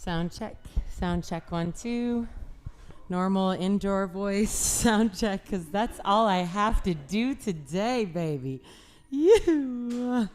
Sound check. Sound check 1, 2. Normal indoor voice sound check, because that's all I have to do today, baby. You.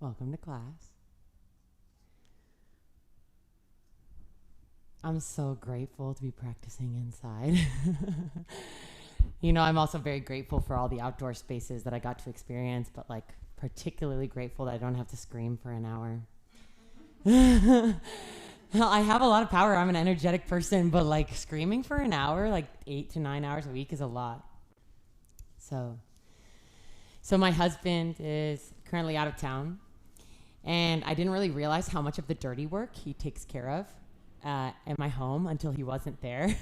Welcome to class. I'm so grateful to be practicing inside. You know, I'm also very grateful for all the outdoor spaces that I got to experience, but like particularly grateful that I don't have to scream for an hour. I have a lot of power. I'm an energetic person, but like screaming for an hour, like 8 to 9 hours a week is a lot. So my husband is currently out of town, and I didn't really realize how much of the dirty work he takes care of in my home until he wasn't there.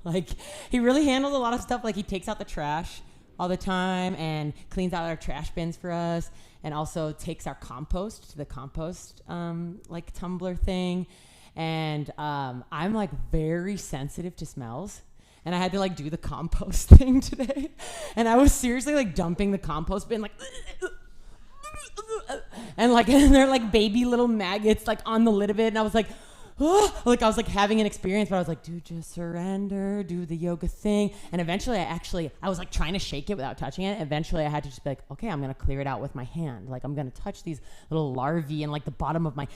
Like, he really handles a lot of stuff. Like, he takes out the trash all the time and cleans out our trash bins for us, and also takes our compost to the compost like tumbler thing. And I'm like very sensitive to smells, and I had to like do the compost thing today, and I was seriously like dumping the compost bin like and like and they're like baby little maggots like on the lid of it, and I was like, oh, like I was like having an experience, but I was like, dude, just surrender, do the yoga thing. And eventually I was like trying to shake it without touching it. Eventually I had to just be like, okay, I'm gonna clear it out with my hand. Like, I'm gonna touch these little larvae and like the bottom of my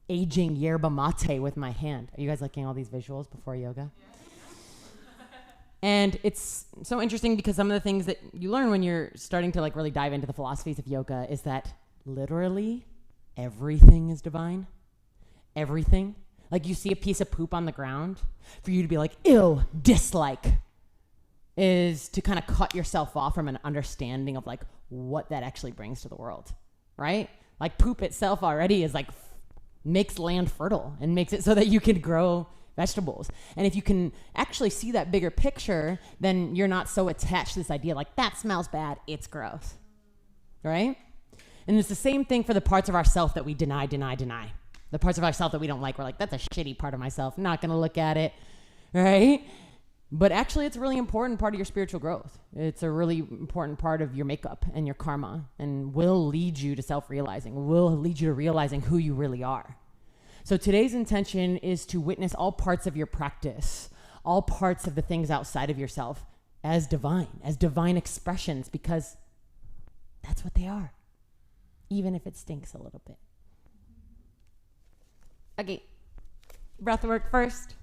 aging yerba mate with my hand. Are you guys liking all these visuals before yoga? Yeah. And it's so interesting because some of the things that you learn when you're starting to like really dive into the philosophies of yoga is that literally everything is divine. Everything. Like, you see a piece of poop on the ground, for you to be like, ew, dislike, is to kind of cut yourself off from an understanding of like what that actually brings to the world, right? Like, poop itself already is like makes land fertile and makes it so that you can grow vegetables. And if you can actually see that bigger picture, then you're not so attached to this idea like, that smells bad, it's gross, right? And it's the same thing for the parts of ourself that we deny. The parts of ourself that we don't like, we're like, that's a shitty part of myself, not gonna look at it, right? But actually, it's a really important part of your spiritual growth. It's a really important part of your makeup and your karma, and will lead you to self-realizing, will lead you to realizing who you really are. So today's intention is to witness all parts of your practice, all parts of the things outside of yourself as divine expressions, because that's what they are, even if it stinks a little bit. Okay, breathwork first.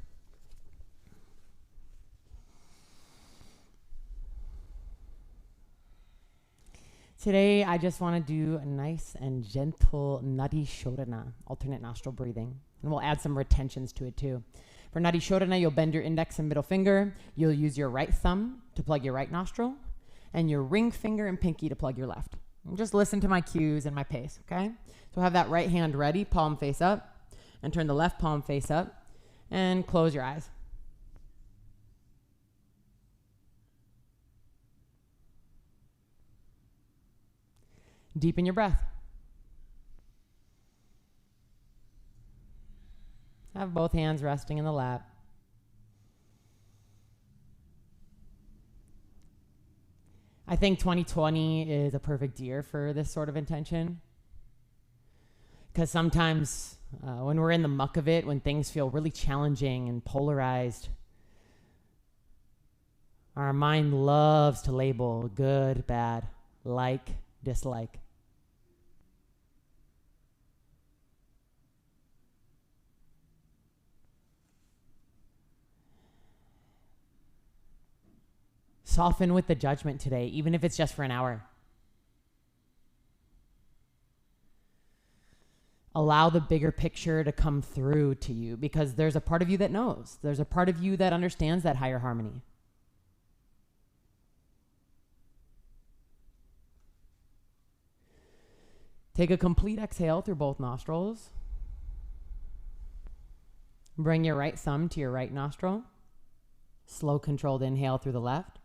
Today, I just want to do a nice and gentle Nadi Shodhana, alternate nostril breathing. And we'll add some retentions to it too. For Nadi Shodhana, you'll bend your index and middle finger. You'll use your right thumb to plug your right nostril, and your ring finger and pinky to plug your left. And just listen to my cues and my pace, okay? So have that right hand ready, palm face up, and turn the left palm face up, and close your eyes. Deepen your breath. Have both hands resting in the lap. I think 2020 is a perfect year for this sort of intention, because sometimes when we're in the muck of it, when things feel really challenging and polarized, our mind loves to label good, bad, like, dislike. Soften with the judgment today, even if it's just for an hour. Allow the bigger picture to come through to you, because there's a part of you that knows. There's a part of you that understands that higher harmony. Take a complete exhale through both nostrils. Bring your right thumb to your right nostril. Slow, controlled inhale through the left.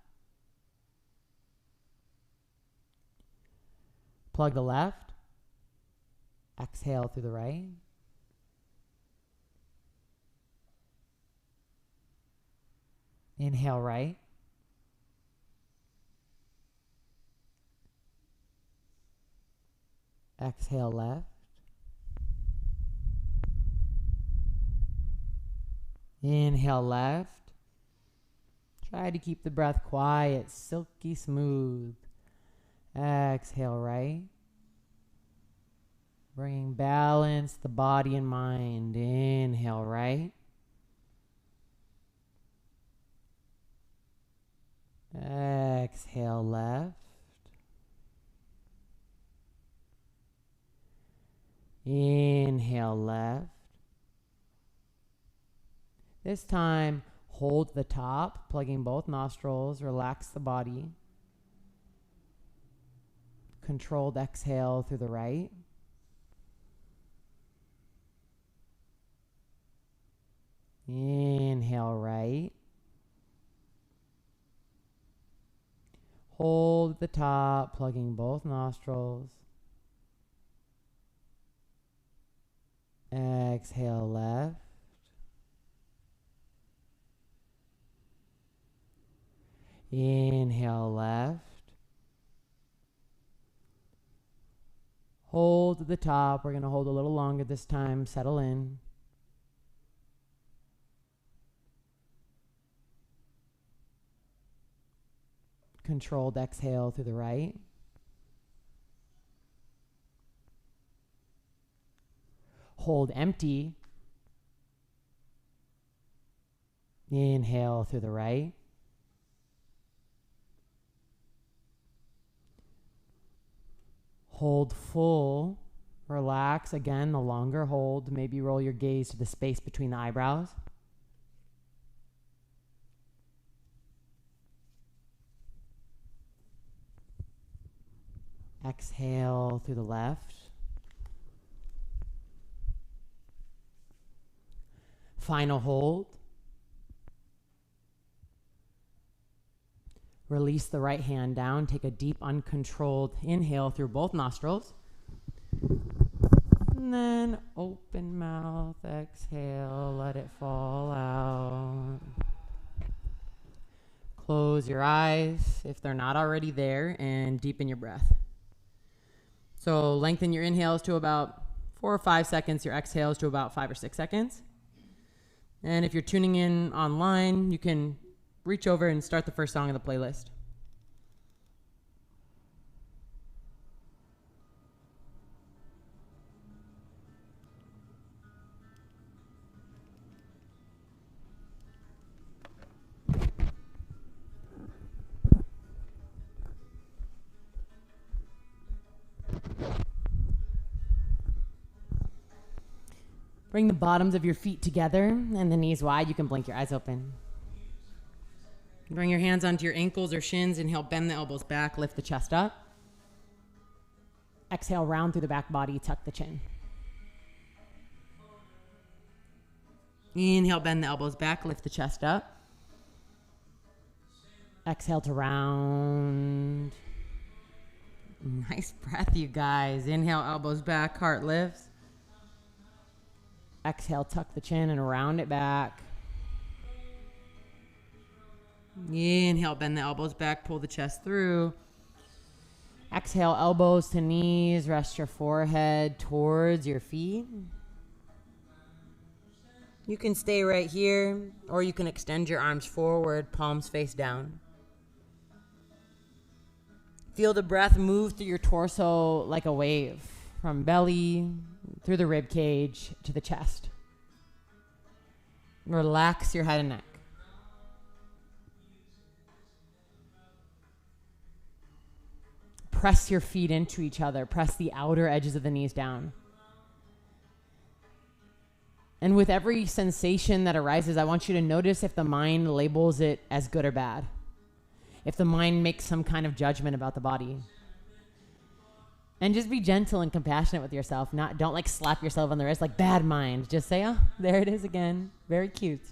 Plug the left. Exhale through the right. Inhale right. Exhale left. Inhale left. Try to keep the breath quiet, silky smooth. Exhale right. Bringing balance to the body and mind. Inhale right. Exhale left. Inhale left. This time, hold the top, plugging both nostrils, relax the body. Controlled exhale through the right. Inhale right. Hold the top, plugging both nostrils. Exhale left. Inhale left. Hold at the top. We're going to hold a little longer this time. Settle in. Controlled exhale through the right. Hold empty. Inhale through the right. Hold full. Relax. Again, the longer hold. Maybe roll your gaze to the space between the eyebrows. Exhale through the left. Final hold. Release the right hand down. Take a deep, uncontrolled inhale through both nostrils. And then open mouth, exhale, let it fall out. Close your eyes if they're not already there, and deepen your breath. So lengthen your inhales to about 4 or 5 seconds, your exhales to about 5 or 6 seconds. And if you're tuning in online, you can reach over and start the first song of the playlist. Bring the bottoms of your feet together and the knees wide. You can blink your eyes open. Bring your hands onto your ankles or shins. Inhale, bend the elbows back, lift the chest up. Exhale, round through the back body, tuck the chin. Inhale, bend the elbows back, lift the chest up. Exhale to round. Nice breath, you guys. Inhale, elbows back, heart lifts. Exhale, tuck the chin and round it back. Inhale, bend the elbows back, pull the chest through. Exhale, elbows to knees, rest your forehead towards your feet. You can stay right here, or you can extend your arms forward, palms face down. Feel the breath move through your torso like a wave, from belly, through the rib cage, to the chest. Relax your head and neck. Press your feet into each other. Press the outer edges of the knees down. And with every sensation that arises, I want you to notice if the mind labels it as good or bad. If the mind makes some kind of judgment about the body. And just be gentle and compassionate with yourself. Don't like slap yourself on the wrist like bad mind. Just say, oh, there it is again. Very cute.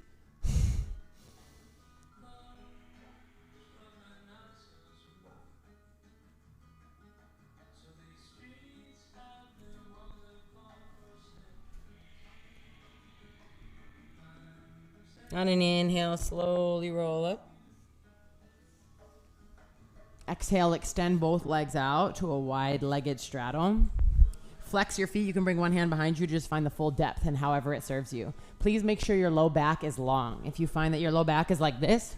On an inhale, slowly roll up. Exhale, extend both legs out to a wide-legged straddle. Flex your feet. You can bring one hand behind you to just find the full depth and however it serves you. Please make sure your low back is long. If you find that your low back is like this,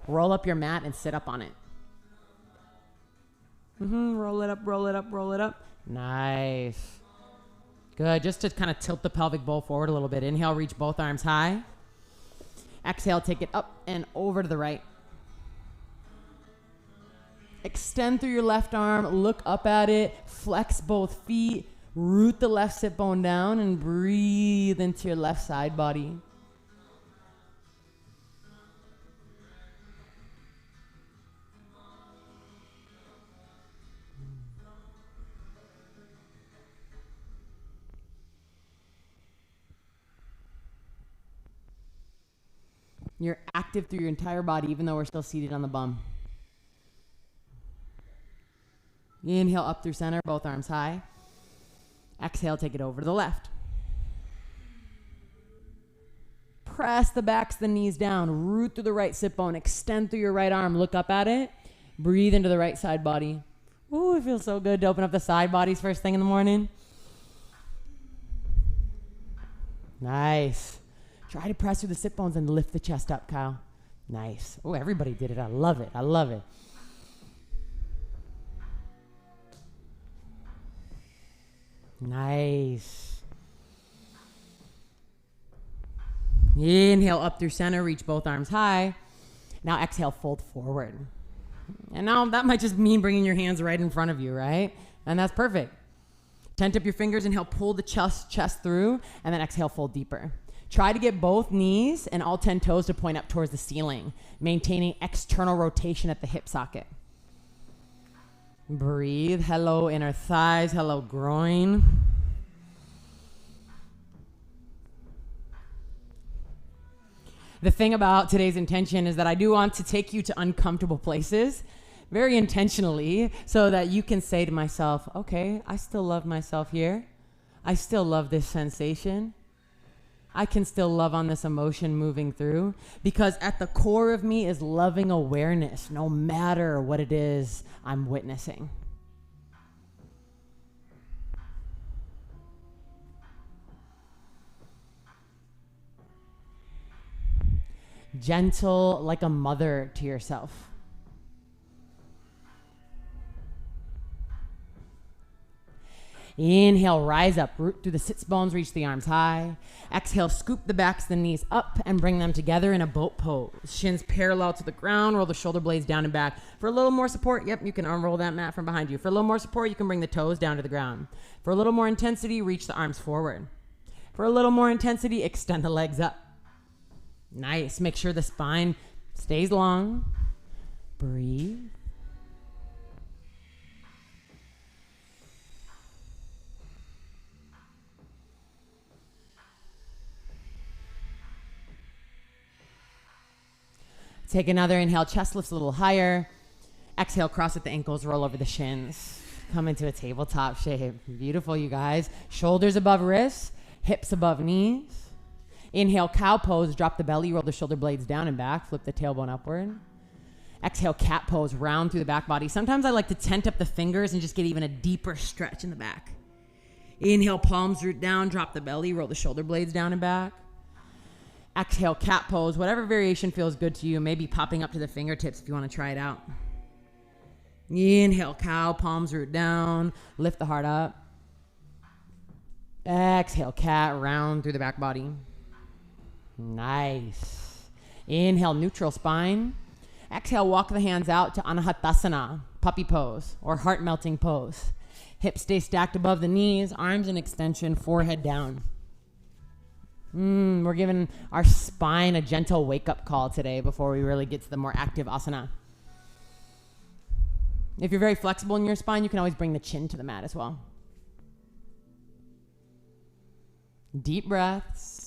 roll up your mat and sit up on it. Roll it up, roll it up, roll it up. Nice. Good. Just to kind of tilt the pelvic bowl forward a little bit. Inhale, reach both arms high. Exhale, take it up and over to the right. Extend through your left arm, look up at it, flex both feet, root the left sit bone down, and breathe into your left side body. You're active through your entire body, even though we're still seated on the bum. Inhale up through center, both arms high. Exhale, take it over to the left. Press the backs of the knees down. Root through the right sit bone. Extend through your right arm. Look up at it. Breathe into the right side body. Ooh, it feels so good to open up the side bodies first thing in the morning. Nice. Try to press through the sit bones and lift the chest up, Kyle. Nice. Oh, everybody did it. I love it. I love it. Nice. Inhale up through center, reach both arms high. Now exhale, fold forward. And now that might just mean bringing your hands right in front of you, right? And that's perfect. Tent up your fingers, inhale, pull the chest through, and then exhale, fold deeper. Try to get both knees and all 10 toes to point up towards the ceiling, maintaining external rotation at the hip socket. Breathe. Hello, inner thighs. Hello, groin. The thing about today's intention is that I do want to take you to uncomfortable places very intentionally so that you can say to myself, okay, I still love myself here. I still love this sensation. I can still love on this emotion moving through, because at the core of me is loving awareness, no matter what it is I'm witnessing. Gentle like a mother to yourself. Inhale, rise up, root through the sits bones, reach the arms high. Exhale, scoop the backs of the knees up and bring them together in a boat pose. Shins parallel to the ground, roll the shoulder blades down and back. For a little more support, you can arm roll that mat from behind you. For a little more support, you can bring the toes down to the ground. For a little more intensity, reach the arms forward. For a little more intensity, extend the legs up. Nice. Make sure the spine stays long. Breathe. Take another inhale, chest lifts a little higher. Exhale, cross at the ankles, roll over the shins. Come into a tabletop shape. Beautiful, you guys. Shoulders above wrists, hips above knees. Inhale, cow pose, drop the belly, roll the shoulder blades down and back, flip the tailbone upward. Exhale, cat pose, round through the back body. Sometimes I like to tent up the fingers and just get even a deeper stretch in the back. Inhale, palms root down, drop the belly, roll the shoulder blades down and back. Exhale, cat pose. Whatever variation feels good to you. Maybe popping up to the fingertips if you want to try it out. Inhale, cow, palms root down. Lift the heart up. Exhale, cat, round through the back body. Nice. Inhale, neutral spine. Exhale, walk the hands out to Anahatasana, puppy pose, or heart melting pose. Hips stay stacked above the knees, arms in extension, forehead down. We're giving our spine a gentle wake-up call today before we really get to the more active asana. If you're very flexible in your spine, you can always bring the chin to the mat as well. Deep breaths.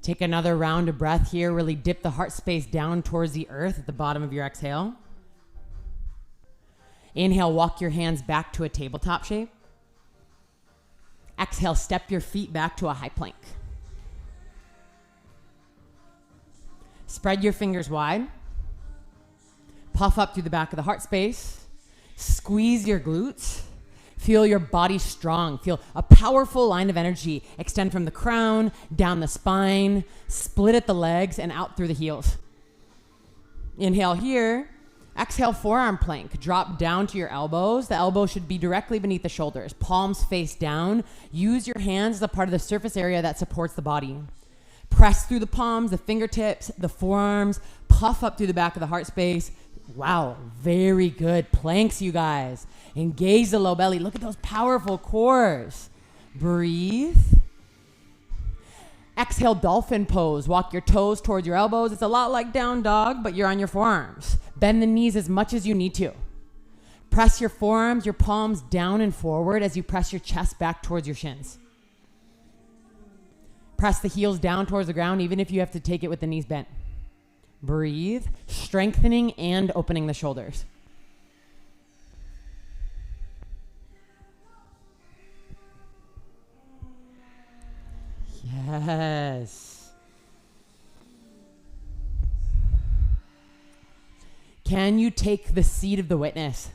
Take another round of breath here. Really dip the heart space down towards the earth at the bottom of your exhale. Inhale, walk your hands back to a tabletop shape. Exhale, step your feet back to a high plank. Spread your fingers wide. Puff up through the back of the heart space. Squeeze your glutes. Feel your body strong. Feel a powerful line of energy extend from the crown, down the spine, split at the legs, and out through the heels. Inhale here. Exhale, forearm plank. Drop down to your elbows. The elbows should be directly beneath the shoulders. Palms face down. Use your hands as a part of the surface area that supports the body. Press through the palms, the fingertips, the forearms. Puff up through the back of the heart space. Wow, very good planks, you guys. Engage the low belly. Look at those powerful cores. Breathe. Exhale, dolphin pose. Walk your toes towards your elbows. It's a lot like down dog, but you're on your forearms. Bend the knees as much as you need to. Press your forearms, your palms down and forward as you press your chest back towards your shins. Press the heels down towards the ground, even if you have to take it with the knees bent. Breathe, strengthening and opening the shoulders. Yes. Can you take the seat of the witness?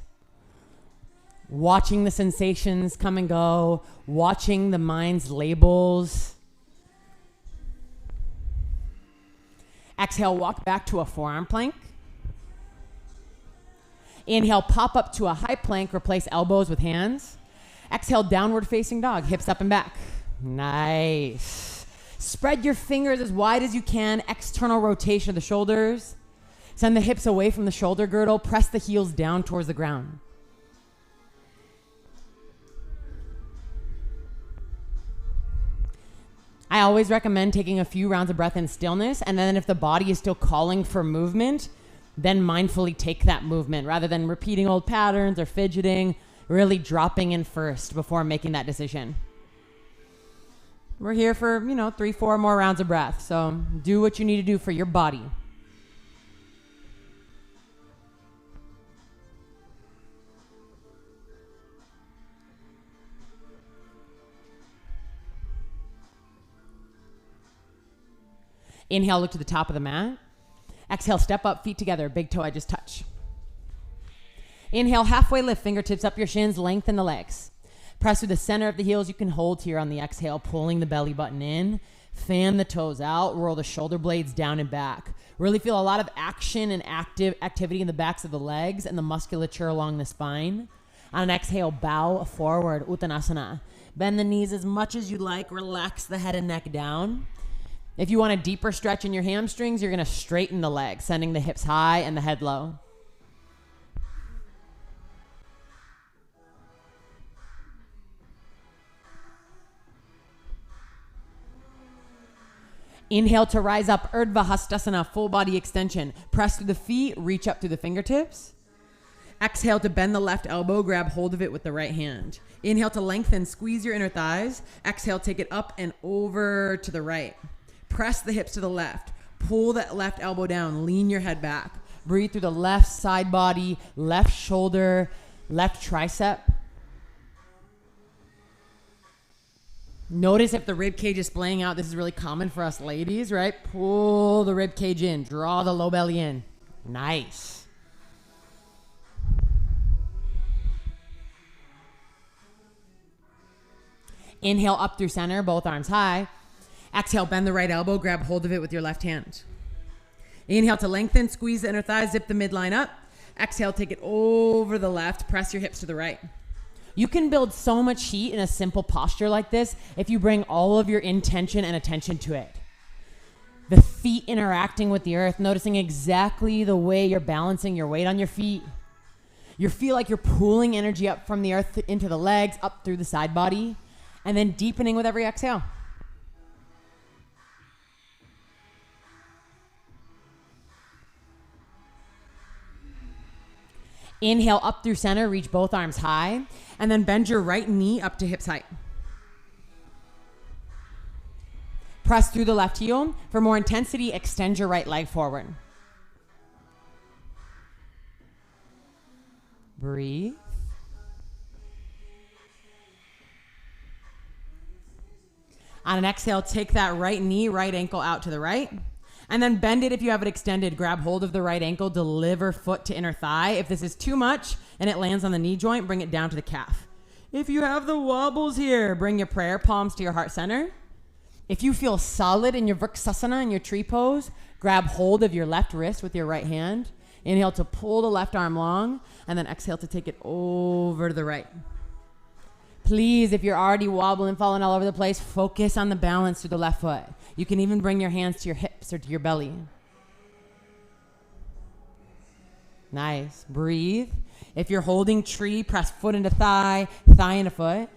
Watching the sensations come and go, watching the mind's labels. Exhale, walk back to a forearm plank. Inhale, pop up to a high plank, replace elbows with hands. Exhale, downward facing dog, hips up and back. Nice. Spread your fingers as wide as you can, external rotation of the shoulders. Send the hips away from the shoulder girdle, press the heels down towards the ground. I always recommend taking a few rounds of breath in stillness, and then if the body is still calling for movement, then mindfully take that movement rather than repeating old patterns or fidgeting, really dropping in first before making that decision. We're here for, 3-4 more rounds of breath, so do what you need to do for your body. Inhale, look to the top of the mat. Exhale, step up, feet together, big toe edges touch. Inhale, halfway lift, fingertips up your shins, lengthen the legs. Press through the center of the heels. You can hold here on the exhale, pulling the belly button in. Fan the toes out, roll the shoulder blades down and back. Really feel a lot of action and activity in the backs of the legs and the musculature along the spine. On an exhale, bow forward, Uttanasana. Bend the knees as much as you'd like. Relax the head and neck down. If you want a deeper stretch in your hamstrings, you're going to straighten the legs, sending the hips high and the head low. Inhale to rise up, Urdhva Hastasana, full body extension. Press through the feet, reach up through the fingertips. Exhale to bend the left elbow, grab hold of it with the right hand. Inhale to lengthen, squeeze your inner thighs. Exhale, take it up and over to the right. Press the hips to the left. Pull that left elbow down, lean your head back. Breathe through the left side body, left shoulder, left tricep. Notice if the rib cage is splaying out. This is really common for us ladies, right? Pull the rib cage in. Draw the low belly in. Nice. Inhale up through center, both arms high. Exhale, bend the right elbow, grab hold of it with your left hand. Inhale to lengthen, squeeze the inner thigh, zip the midline up. Exhale, take it over the left, press your hips to the right. You can build so much heat in a simple posture like this if you bring all of your intention and attention to it. The feet interacting with the earth, noticing exactly the way you're balancing your weight on your feet. You feel like you're pulling energy up from the earth into the legs, up through the side body, and then deepening with every exhale. Inhale up through center, reach both arms high, and then bend your right knee up to hips height. Press through the left heel. For more intensity, extend your right leg forward. Breathe. On an exhale, take that right knee, right ankle out to the right. And then bend it if you have it extended. Grab hold of the right ankle, deliver foot to inner thigh. If this is too much and it lands on the knee joint, bring it down to the calf. If you have the wobbles here, bring your prayer palms to your heart center. If you feel solid in your Vrksasana, in your tree pose, grab hold of your left wrist with your right hand. Inhale to pull the left arm long, and then exhale to take it over to the right. Please, if you're already wobbling, falling all over the place, focus on the balance through the left foot. You can even bring your hands to your hips or to your belly. Nice. Breathe. If you're holding tree, press foot into thigh, thigh into foot.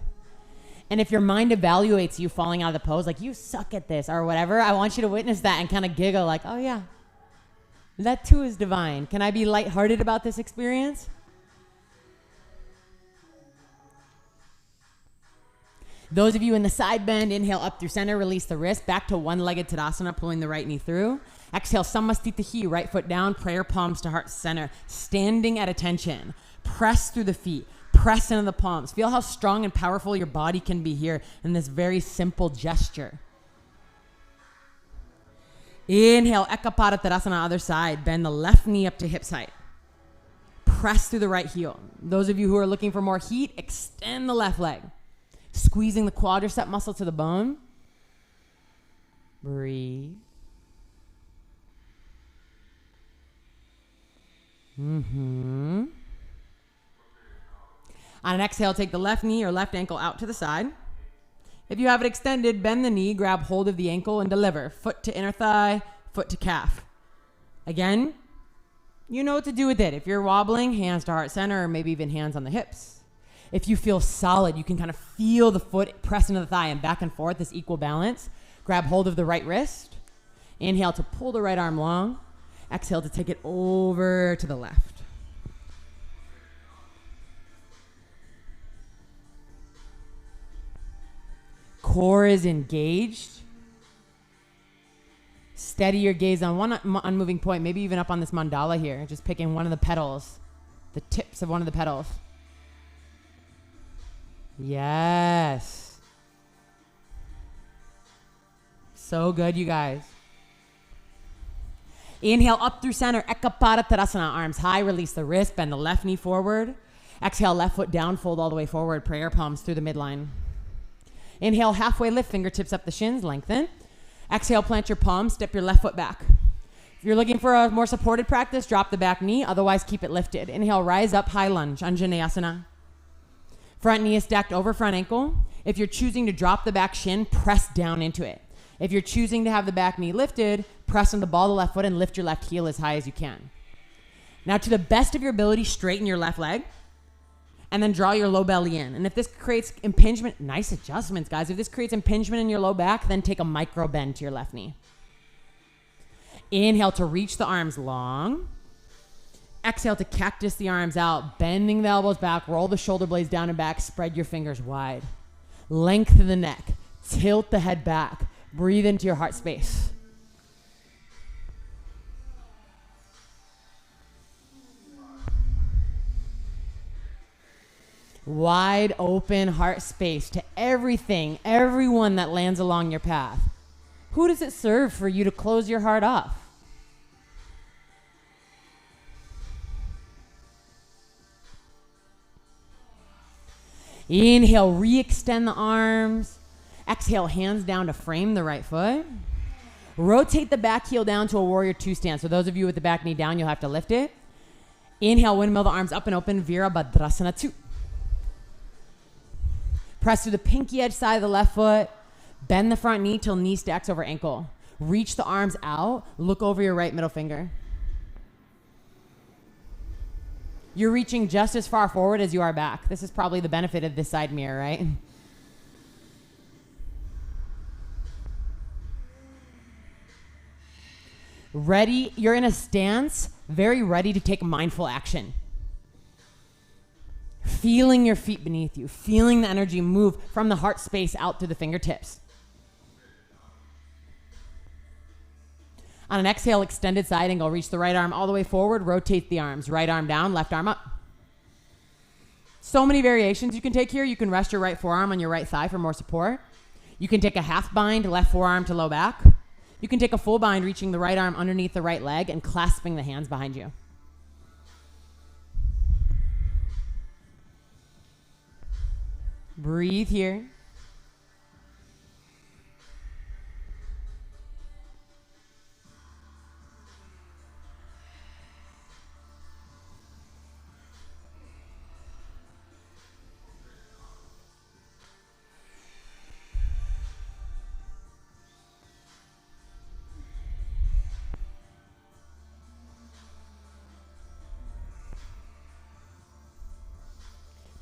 And if your mind evaluates you falling out of the pose, like you suck at this or whatever, I want you to witness that and kind of giggle like, oh yeah, that too is divine. Can I be lighthearted about this experience? Those of you in the side bend, inhale up through center, release the wrist, back to one-legged Tadasana, pulling the right knee through. Exhale, Samastita, right foot down, prayer palms to heart center, standing at attention. Press through the feet, press into the palms. Feel how strong and powerful your body can be here in this very simple gesture. Inhale, Ekapada Tadasana, other side. Bend the left knee up to hips height. Press through the right heel. Those of you who are looking for more heat, extend the left leg. Squeezing the quadricep muscle to the bone. Breathe. On an exhale, take the left knee or left ankle out to the side. If you have it extended, bend the knee, grab hold of the ankle, and deliver. Foot to inner thigh, foot to calf. Again, you know what to do with it. If you're wobbling, hands to heart center, or maybe even hands on the hips. If you feel solid, you can kind of feel the foot press into the thigh and back and forth, this equal balance. Grab hold of the right wrist. Inhale to pull the right arm long. Exhale to take it over to the left. Core is engaged. Steady your gaze on one unmoving point, maybe even up on this mandala here, just picking one of the petals, the tips of one of the petals. Yes. So good, you guys. Inhale up through center, Ekapada Tadasana, arms high, release the wrist, bend the left knee forward. Exhale, left foot down, fold all the way forward, prayer palms through the midline. Inhale, halfway lift, fingertips up the shins, lengthen. Exhale, plant your palms, step your left foot back. If you're looking for a more supported practice, drop the back knee, otherwise keep it lifted. Inhale, rise up, high lunge, Anjaneyasana. Front knee is stacked over front ankle. If you're choosing to drop the back shin, press down into it. If you're choosing to have the back knee lifted, press on the ball of the left foot and lift your left heel as high as you can. Now, to the best of your ability, straighten your left leg and then draw your low belly in. And if this creates impingement, nice adjustments, guys. If this creates impingement in your low back, then take a micro bend to your left knee. Inhale to reach the arms long. Exhale to cactus the arms out, bending the elbows back, roll the shoulder blades down and back, spread your fingers wide. Lengthen the neck, tilt the head back, breathe into your heart space. Wide open heart space to everything, everyone that lands along your path. Who does it serve for you to close your heart off? Inhale, re-extend the arms. Exhale, hands down to frame the right foot. Rotate the back heel down to a warrior two stance. So those of you with the back knee down, you'll have to lift it. Inhale, windmill the arms up and open, Virabhadrasana 2. Press through the pinky edge side of the left foot. Bend the front knee till knee stacks over ankle. Reach the arms out. Look over your right middle finger. You're reaching just as far forward as you are back. This is probably the benefit of this side mirror, right? Ready, you're in a stance, very ready to take mindful action. Feeling your feet beneath you, feeling the energy move from the heart space out through the fingertips. On an exhale, extended side angle, reach the right arm all the way forward, rotate the arms, right arm down, left arm up. So many variations you can take here. You can rest your right forearm on your right thigh for more support. You can take a half bind, left forearm to low back. You can take a full bind, reaching the right arm underneath the right leg and clasping the hands behind you. Breathe here.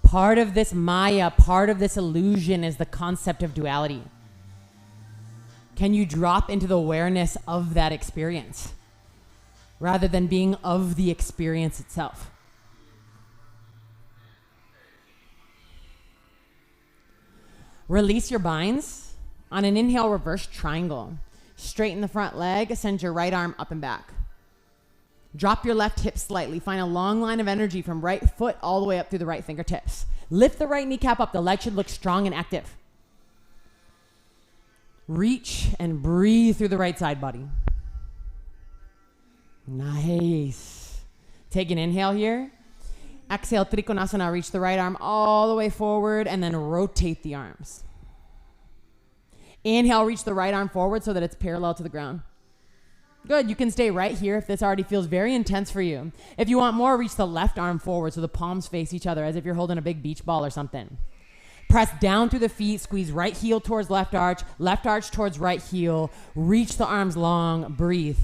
Part of this Maya, part of this illusion is the concept of duality. Can you drop into the awareness of that experience rather than being of the experience itself? Release your binds. On an inhale, reverse triangle. Straighten the front leg, send your right arm up and back. Drop your left hip slightly. Find a long line of energy from right foot all the way up through the right fingertips. Lift the right kneecap up. The leg should look strong and active. Reach and breathe through the right side body. Nice. Take an inhale here. Exhale, Trikonasana. Reach the right arm all the way forward and then rotate the arms. Inhale, reach the right arm forward so that it's parallel to the ground. Good. You can stay right here if this already feels very intense for you. If you want more, reach the left arm forward so the palms face each other as if you're holding a big beach ball or something. Press down through the feet, squeeze right heel towards left arch towards right heel. Reach the arms long, breathe.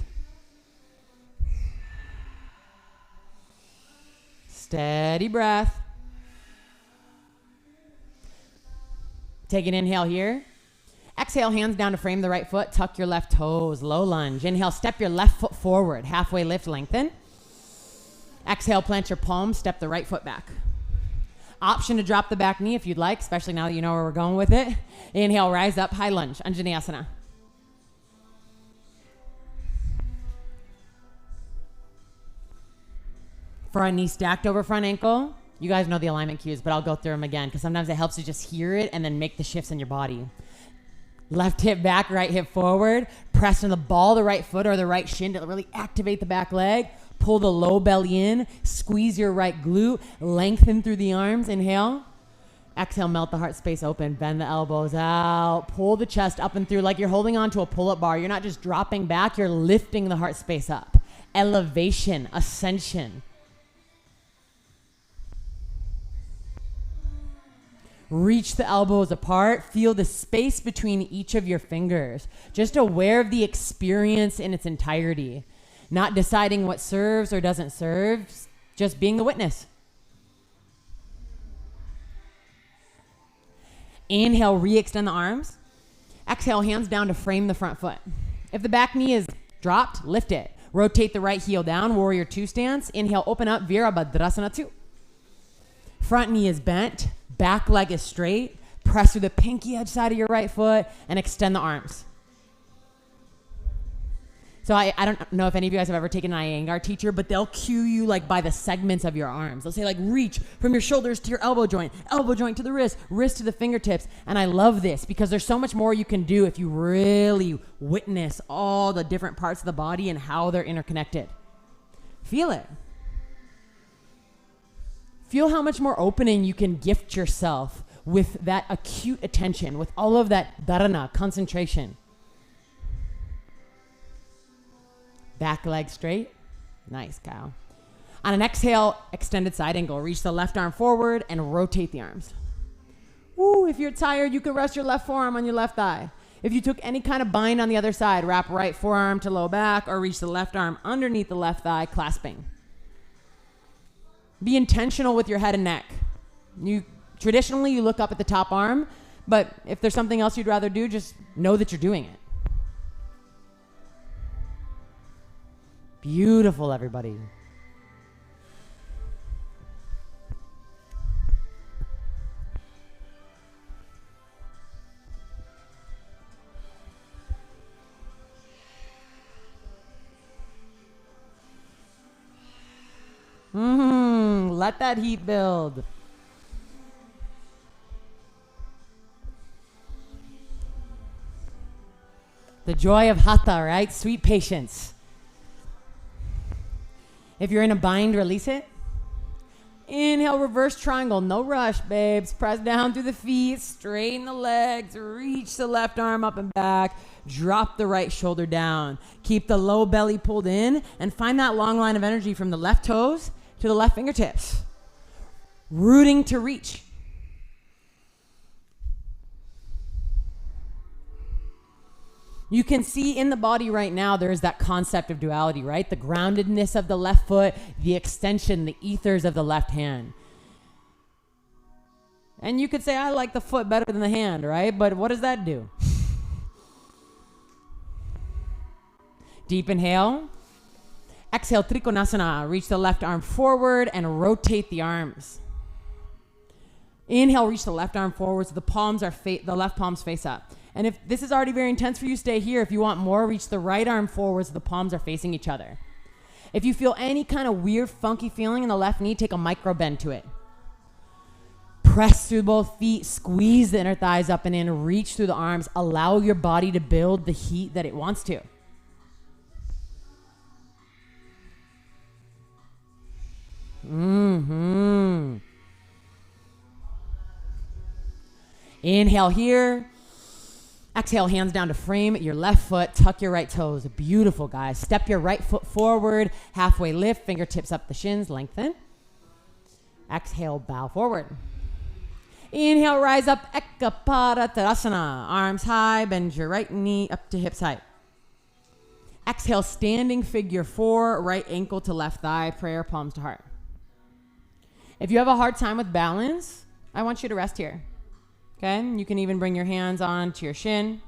Steady breath. Take an inhale here. Exhale, hands down to frame the right foot. Tuck your left toes, low lunge. Inhale, step your left foot forward. Halfway lift, lengthen. Exhale, plant your palms, step the right foot back. Option to drop the back knee if you'd like, especially now that you know where we're going with it. Inhale, rise up, high lunge, Anjaneyasana. Front knee stacked over front ankle. You guys know the alignment cues, but I'll go through them again because sometimes it helps to just hear it and then make the shifts in your body. Left hip back, right hip forward. Press in the ball, the right foot or the right shin to really activate the back leg. Pull the low belly in. Squeeze your right glute. Lengthen through the arms. Inhale. Exhale, melt the heart space open. Bend the elbows out. Pull the chest up and through like you're holding on to a pull-up bar. You're not just dropping back. You're lifting the heart space up. Elevation, ascension. Reach the elbows apart. Feel the space between each of your fingers. Just aware of the experience in its entirety. Not deciding what serves or doesn't serve. Just being the witness. Inhale, re-extend the arms. Exhale, hands down to frame the front foot. If the back knee is dropped, lift it. Rotate the right heel down, warrior two stance. Inhale, open up, Virabhadrasana 2. Front knee is bent. Back leg is straight. Press through the pinky edge side of your right foot and extend the arms. So I don't know if any of you guys have ever taken an Iyengar teacher, but they'll cue you like by the segments of your arms. They'll say like reach from your shoulders to your elbow joint to the wrist to the fingertips. And I love this because there's so much more you can do if you really witness all the different parts of the body and how they're interconnected. Feel it. Feel how much more opening you can gift yourself with that acute attention, with all of that dharana, concentration. Back leg straight. Nice, Kyle. On an exhale, extended side angle. Reach the left arm forward and rotate the arms. Woo, if you're tired, you can rest your left forearm on your left thigh. If you took any kind of bind on the other side, wrap right forearm to low back or reach the left arm underneath the left thigh, clasping. Be intentional with your head and neck. Traditionally, you look up at the top arm, but if there's something else you'd rather do, just know that you're doing it. Beautiful, everybody. Let that heat build. The joy of Hatha, right? Sweet patience. If you're in a bind, release it. Inhale, reverse triangle. No rush, babes. Press down through the feet. Straighten the legs. Reach the left arm up and back. Drop the right shoulder down. Keep the low belly pulled in and find that long line of energy from the left toes to the left fingertips. Rooting to reach. You can see in the body right now, there is that concept of duality, right? The groundedness of the left foot, the extension, the ethers of the left hand. And you could say, I like the foot better than the hand, right? But what does that do? Deep inhale. Exhale, Trikonasana. Reach the left arm forward and rotate the arms. Inhale, reach the left arm forward so the left palms face up. And if this is already very intense for you, stay here. If you want more, reach the right arm forward so the palms are facing each other. If you feel any kind of weird, funky feeling in the left knee, take a micro bend to it. Press through both feet, squeeze the inner thighs up and in, reach through the arms. Allow your body to build the heat that it wants to. Inhale here. Exhale, hands down to frame your left foot. Tuck your right toes. Beautiful, guys. Step your right foot forward. Halfway lift. Fingertips up the shins. Lengthen. Exhale, bow forward. Inhale, rise up. Ekaparattarasana. Arms high. Bend your right knee up to hips height. Exhale, standing figure 4. Right ankle to left thigh. Prayer, palms to heart. If you have a hard time with balance, I want you to rest here. Okay, you can even bring your hands onto your shin.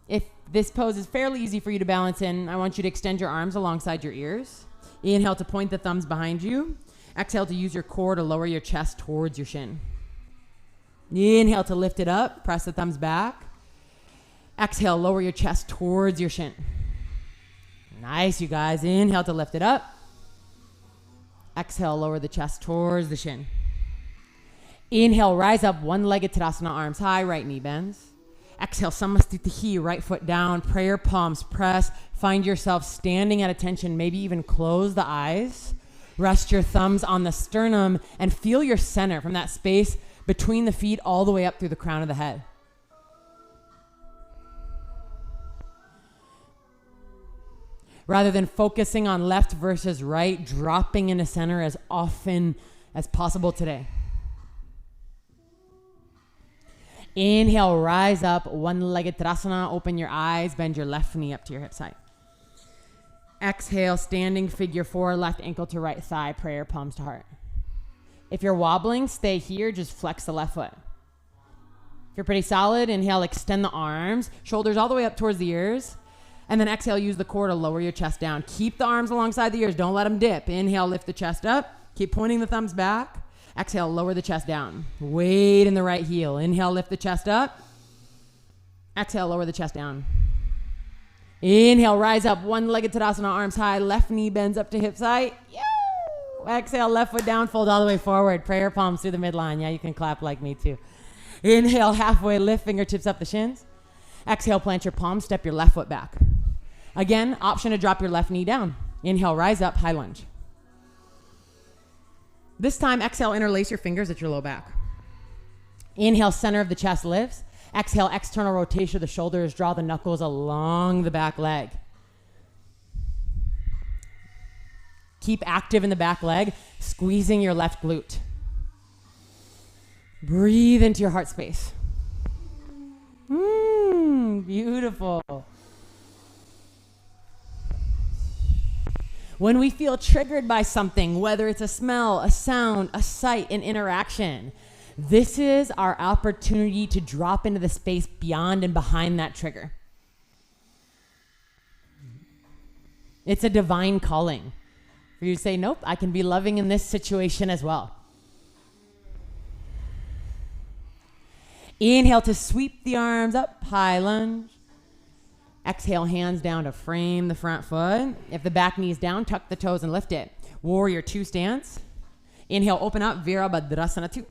If this pose is fairly easy for you to balance in, I want you to extend your arms alongside your ears. Inhale to point the thumbs behind you. Exhale to use your core to lower your chest towards your shin. Inhale to lift it up. Press the thumbs back. Exhale, lower your chest towards your shin. Nice, you guys. Inhale to lift it up. Exhale, lower the chest towards the shin. Inhale, rise up, one-legged Tadasana, arms high, right knee bends. Exhale, Samastitihi, right foot down, prayer palms press. Find yourself standing at attention, maybe even close the eyes. Rest your thumbs on the sternum and feel your center from that space between the feet all the way up through the crown of the head. Rather than focusing on left versus right, dropping into center as often as possible today. Inhale, rise up, one-legged Tadasana. Open your eyes, bend your left knee up to your hip side. Exhale, standing figure 4, left ankle to right thigh, prayer, palms to heart. If you're wobbling, stay here, just flex the left foot. If you're pretty solid, inhale, extend the arms, shoulders all the way up towards the ears. And then exhale, use the core to lower your chest down. Keep the arms alongside the ears, don't let them dip. Inhale, lift the chest up, keep pointing the thumbs back. Exhale, lower the chest down. Weight in the right heel. Inhale, lift the chest up. Exhale, lower the chest down. Inhale, rise up, one-legged Tadasana, arms high, left knee bends up to hips height. Exhale, left foot down, fold all the way forward. Prayer palms through the midline. Yeah, you can clap like me too. Inhale, halfway lift, fingertips up the shins. Exhale, plant your palms, step your left foot back. Again, option to drop your left knee down. Inhale, rise up, high lunge. This time, exhale, interlace your fingers at your low back. Inhale, center of the chest lifts. Exhale, external rotation of the shoulders. Draw the knuckles along the back leg. Keep active in the back leg, squeezing your left glute. Breathe into your heart space. Beautiful. When we feel triggered by something, whether it's a smell, a sound, a sight, an interaction, this is our opportunity to drop into the space beyond and behind that trigger. It's a divine calling for you to say, nope, I can be loving in this situation as well. Inhale to sweep the arms up, high lunge. Exhale, hands down to frame the front foot. If the back knee's down, tuck the toes and lift it. Warrior 2 stance. Inhale, open up, Virabhadrasana 2.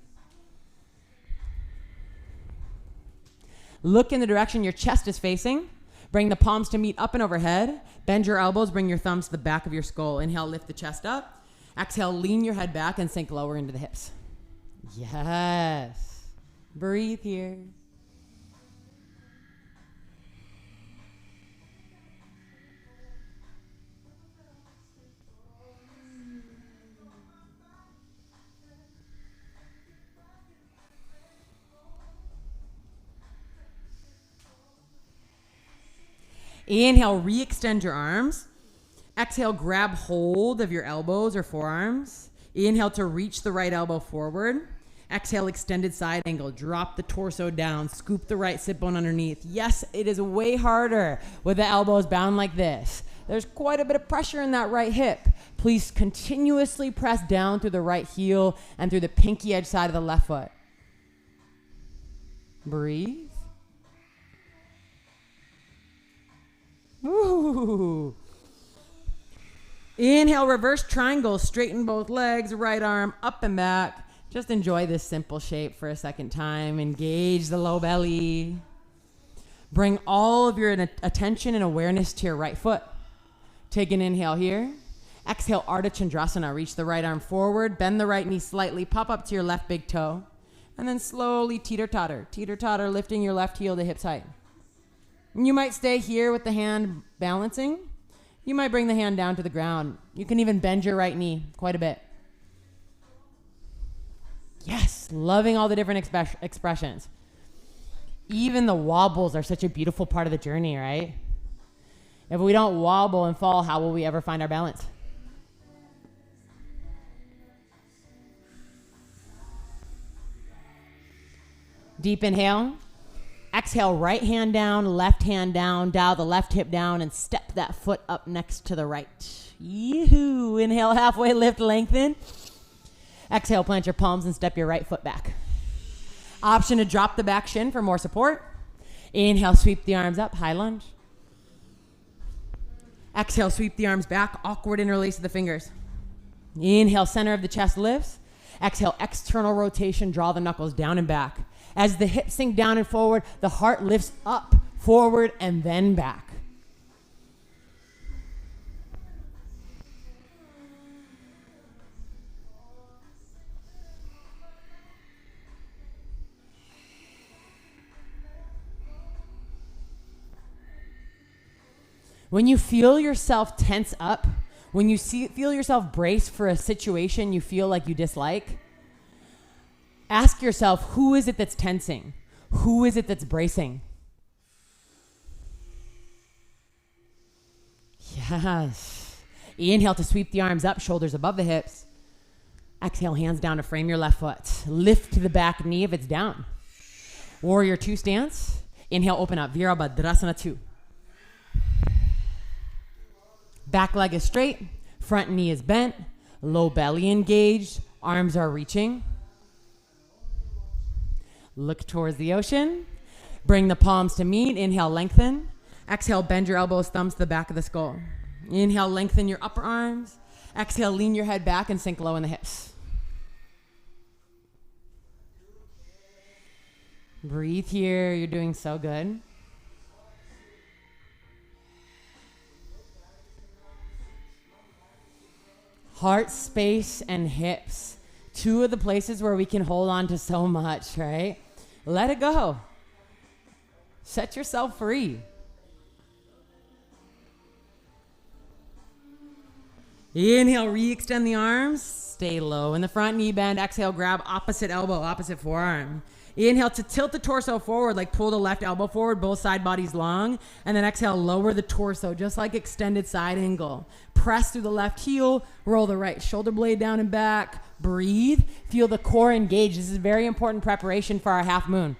Look in the direction your chest is facing. Bring the palms to meet up and overhead. Bend your elbows, bring your thumbs to the back of your skull. Inhale, lift the chest up. Exhale, lean your head back and sink lower into the hips. Yes. Breathe here. Inhale, re-extend your arms. Exhale, grab hold of your elbows or forearms. Inhale to reach the right elbow forward. Exhale, extended side angle. Drop the torso down. Scoop the right sit bone underneath. Yes, it is way harder with the elbows bound like this. There's quite a bit of pressure in that right hip. Please continuously press down through the right heel and through the pinky edge side of the left foot. Breathe. Ooh. Inhale, reverse triangle. Straighten both legs, right arm up and back. Just enjoy this simple shape for a second time. Engage the low belly. Bring all of your attention and awareness to your right foot. Take an inhale here. Exhale, Ardha Chandrasana. Reach the right arm forward. Bend the right knee slightly. Pop up to your left big toe. And then slowly teeter-totter. Teeter-totter, lifting your left heel to hips height. And you might stay here with the hand balancing. You might bring the hand down to the ground. You can even bend your right knee quite a bit. Yes, loving all the different expressions. Even the wobbles are such a beautiful part of the journey, right? If we don't wobble and fall, how will we ever find our balance? Deep inhale. Exhale, right hand down, left hand down, dial the left hip down, and step that foot up next to the right. Yee-hoo. Inhale, halfway lift, lengthen. Exhale, plant your palms and step your right foot back. Option to drop the back shin for more support. Inhale, sweep the arms up, high lunge. Exhale, sweep the arms back, awkward interlace of the fingers. Inhale, center of the chest lifts. Exhale, external rotation, draw the knuckles down and back. As the hips sink down and forward, the heart lifts up, forward, and then back. When you feel yourself tense up, when you feel yourself brace for a situation you feel like you dislike, ask yourself, who is it that's tensing? Who is it that's bracing? Yes. Inhale to sweep the arms up, shoulders above the hips. Exhale, hands down to frame your left foot. Lift to the back knee if it's down. Warrior 2 stance. Inhale, open up, Virabhadrasana 2. Back leg is straight, front knee is bent, low belly engaged, arms are reaching. Look towards the ocean. Bring the palms to meet. Inhale, lengthen. Exhale, bend your elbows, thumbs to the back of the skull. Inhale, lengthen your upper arms. Exhale, lean your head back and sink low in the hips. Breathe here. You're doing so good. Heart space and hips. Two of the places where we can hold on to so much, right? Let it go. Set yourself free. Inhale, re-extend the arms. Stay low in the front knee bend. Exhale, grab opposite elbow, opposite forearm. Inhale to tilt the torso forward, like pull the left elbow forward, both side bodies long. And then exhale, lower the torso, just like extended side angle. Press through the left heel, roll the right shoulder blade down and back. Breathe. Feel the core engage. This is very important preparation for our half moon.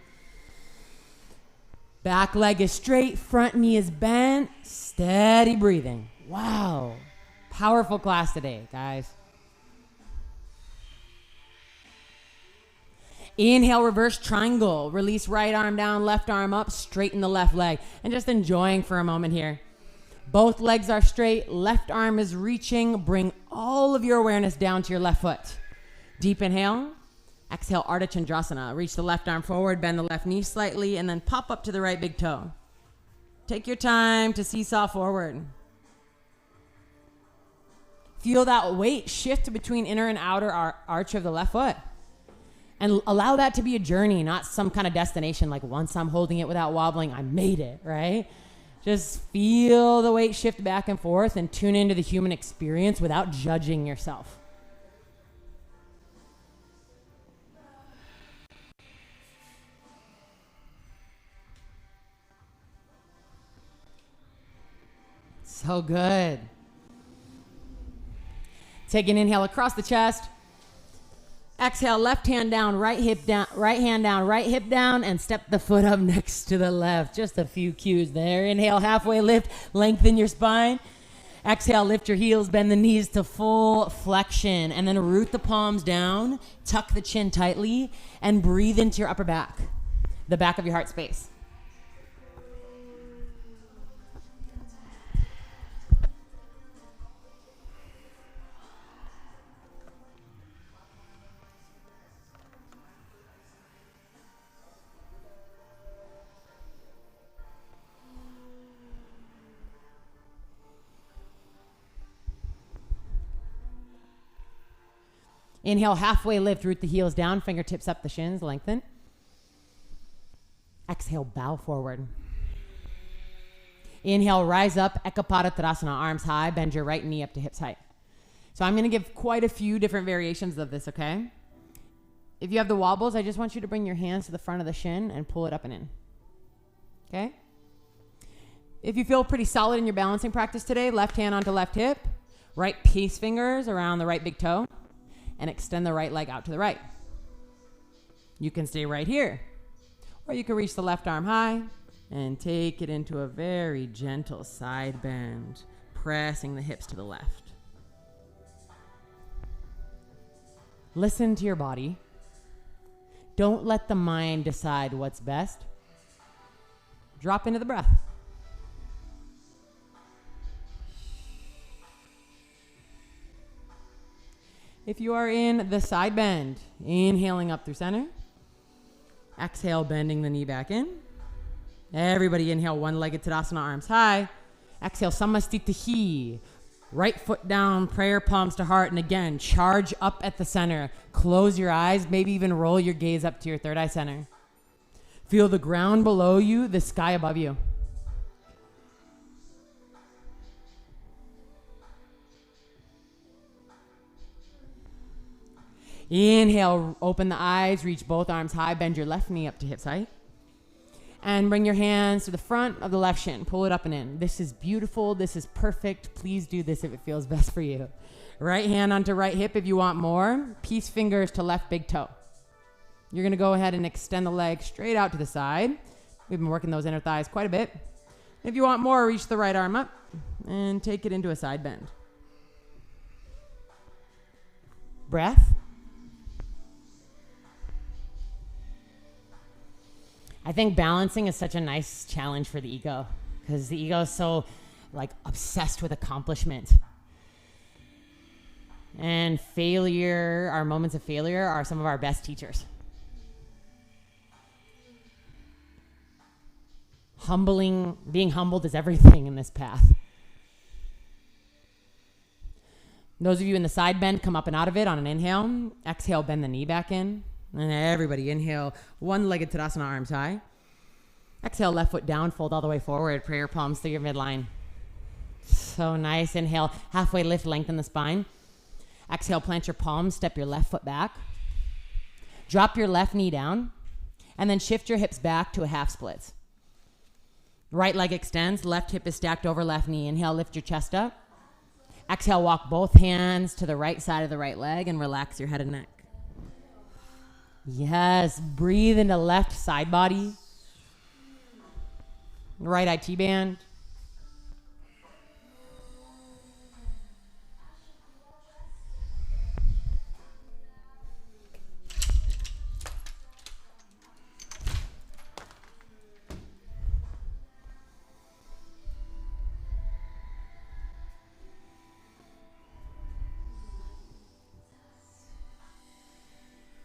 Back leg is straight, front knee is bent. Steady breathing. Wow. Powerful class today, guys. Inhale, reverse triangle. Release right arm down, left arm up, straighten the left leg. And just enjoying for a moment here. Both legs are straight, left arm is reaching. Bring all of your awareness down to your left foot. Deep inhale. Exhale, Ardha Chandrasana. Reach the left arm forward, bend the left knee slightly, and then pop up to the right big toe. Take your time to seesaw forward. Feel that weight shift between inner and outer arch of the left foot. And allow that to be a journey, not some kind of destination. Like once I'm holding it without wobbling, I made it, right? Just feel the weight shift back and forth and tune into the human experience without judging yourself. So good. Take an inhale across the chest. Exhale, left hand down, right hip down, right hand down, right hip down, and step the foot up next to the left. Just a few cues there. Inhale, halfway lift, lengthen your spine. Exhale, lift your heels, bend the knees to full flexion, and then root the palms down, tuck the chin tightly, and breathe into your upper back, the back of your heart space. Inhale, halfway lift, root the heels down, fingertips up the shins, lengthen. Exhale, bow forward. Inhale, rise up, Ekapada Tadasana, arms high, bend your right knee up to hips height. So I'm going to give quite a few different variations of this, okay? If you have the wobbles, I just want you to bring your hands to the front of the shin and pull it up and in. Okay? If you feel pretty solid in your balancing practice today, left hand onto left hip, right peace fingers around the right big toe, and extend the right leg out to the right. You can stay right here, or you can reach the left arm high and take it into a very gentle side bend, pressing the hips to the left. Listen to your body. Don't let the mind decide what's best. Drop into the breath. If you are in the side bend, inhaling up through center. Exhale, bending the knee back in. Everybody inhale, one-legged Tadasana, arms high. Exhale, Samastitihi. Right foot down, prayer palms to heart. And again, charge up at the center. Close your eyes, maybe even roll your gaze up to your third eye center. Feel the ground below you, the sky above you. Inhale, open the eyes, reach both arms high, bend your left knee up to hips height. And bring your hands to the front of the left shin. Pull it up and in. This is beautiful. This is perfect. Please do this if it feels best for you. Right hand onto right hip if you want more. Peace fingers to left big toe. You're going to go ahead and extend the leg straight out to the side. We've been working those inner thighs quite a bit. If you want more, reach the right arm up and take it into a side bend. Breath. I think balancing is such a nice challenge for the ego because the ego is so obsessed with accomplishment. And failure, our moments of failure are some of our best teachers. Being humbled is everything in this path. Those of you in the side bend, come up and out of it on an inhale. Exhale, bend the knee back in. And everybody inhale, one-legged Tadasana, arms high. Exhale, left foot down, fold all the way forward, prayer palms through your midline. So nice. Inhale, halfway lift, lengthen the spine. Exhale, plant your palms, step your left foot back. Drop your left knee down, and then shift your hips back to a half splits. Right leg extends, left hip is stacked over left knee. Inhale, lift your chest up. Exhale, walk both hands to the right side of the right leg and relax your head and neck. Yes, breathe into left side body. Right IT band.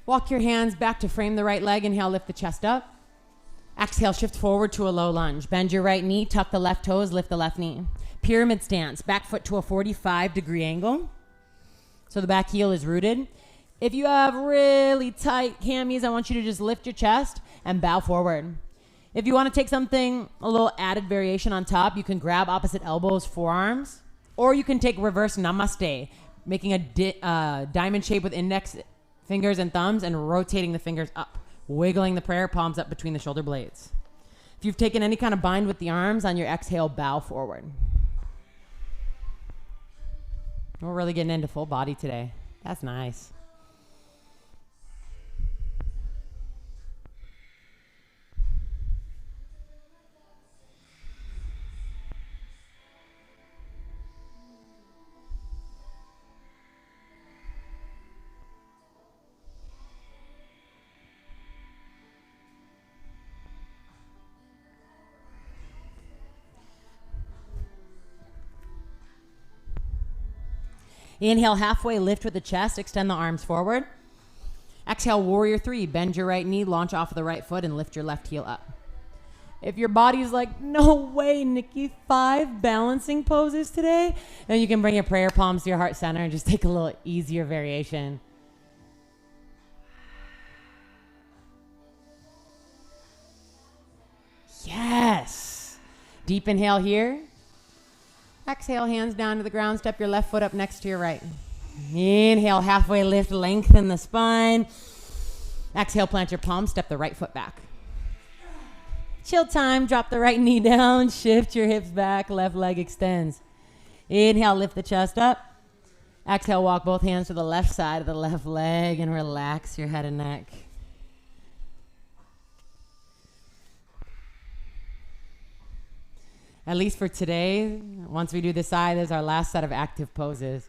Walk your hands back to frame the right leg. Inhale, lift the chest up. Exhale, shift forward to a low lunge. Bend your right knee, tuck the left toes, lift the left knee. Pyramid stance, back foot to a 45-degree angle. So the back heel is rooted. If you have really tight camis, I want you to just lift your chest and bow forward. If you want to take something, a little added variation on top, you can grab opposite elbows, forearms, or you can take reverse namaste, making a diamond shape with index fingers and thumbs and rotating the fingers up, wiggling the prayer palms up between the shoulder blades. If you've taken any kind of bind with the arms, on your exhale, bow forward. We're really getting into full body today. That's nice. Inhale, halfway lift with the chest, extend the arms forward. Exhale, warrior three, bend your right knee, launch off of the right foot and lift your left heel up. If your body's like, no way, Nikki, 5 balancing poses today, then you can bring your prayer palms to your heart center and just take a little easier variation. Yes. Deep inhale here. Exhale, hands down to the ground. Step your left foot up next to your right. Inhale, halfway lift, lengthen the spine. Exhale, plant your palms, step the right foot back. Chill time, drop the right knee down, shift your hips back, left leg extends. Inhale, lift the chest up. Exhale, walk both hands to the left side of the left leg and relax your head and neck. At least for today, once we do this side, there's our last set of active poses.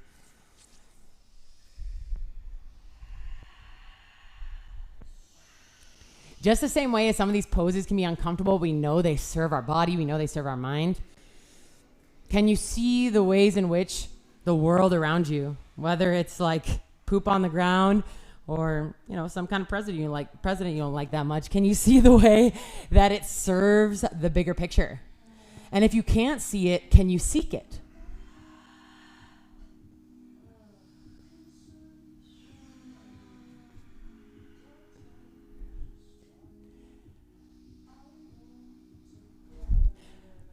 Just the same way as some of these poses can be uncomfortable, we know they serve our body, we know they serve our mind. Can you see the ways in which the world around you, whether it's like poop on the ground or, you know, some kind of president you don't like that much, can you see the way that it serves the bigger picture? And if you can't see it, can you seek it?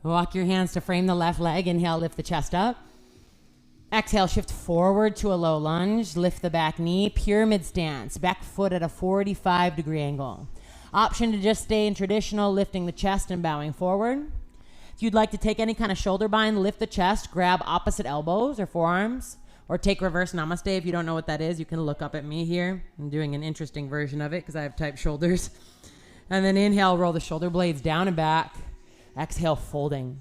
Walk your hands to frame the left leg. Inhale, lift the chest up. Exhale, shift forward to a low lunge. Lift the back knee. Pyramid stance. Back foot at a 45-degree angle. Option to just stay in traditional, lifting the chest and bowing forward. If you'd like to take any kind of shoulder bind, lift the chest, grab opposite elbows or forearms, or take reverse namaste. If you don't know what that is, you can look up at me here. I'm doing an interesting version of it because I have tight shoulders. And then inhale, roll the shoulder blades down and back. Exhale, folding.